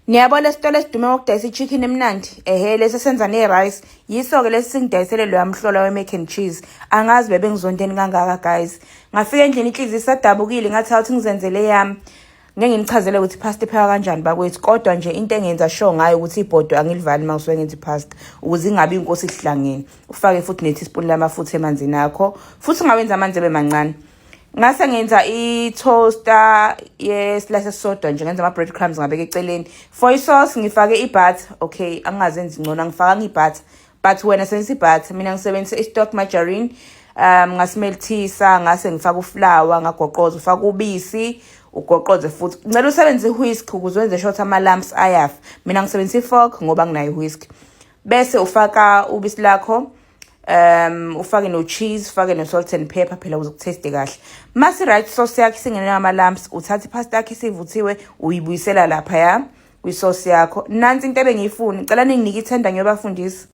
Niyabona isitolo esidume ngokudayisa i-chicken emnandi lesi senza ne-rice yiso-ke lesi singidayisele lo yamhlola we-mac and cheese. Angazi bebengizondeni kangaka guys. Ngafika endlini inhliziyo isadabukile ngathi awuthi ngizenzele yami. Ngeke nginichazele ukuthi ipasta iphekwa kanjani bakwethu, kodwa nje into engenza sure ngayo ukuthi ibhodo angilivali uma ngisuke ngenza ipasta ukuze ingabi inkosi ihlangene. Ufake futhi ne-teaspoon lamafutha emanzini akho, futhi ungawenza amanzi ebe mancane. Ngase ngenza i-toaster yesilahla sodwa nje, ngenza ama-bread crumbs ngabeka eceleni. For i-sauce ngifake i-butter. Okay, angingazenzi ngcono, angifakanga i-butter, but wena sebenzisa i-butter. Mina ngisebenzisa i-stock margarine. Ngasimelthisa, ngase ngifaka uflour, ngagoqoza, ufaka ubisi, ugoqoze futhi. Ngicela usebenzise i-whisk ukuze wenze short ama-lumps ayafa. Mina ngisebenzisa i-fork ngoba nginayo i-whisk. Bese ufaka ubisi lakho. Ufake no cheese, ufake no salt and pepper phela ukuze kutaste kahle. Mase right sauce yakho singene ama lumps, uthatha ipasta yakho isivuthiwe uyibuyisela lapha ya kwi sauce yakho. Nansi into ebengiyifuna, ngicela ninginike ithenda ngiyobafundisa.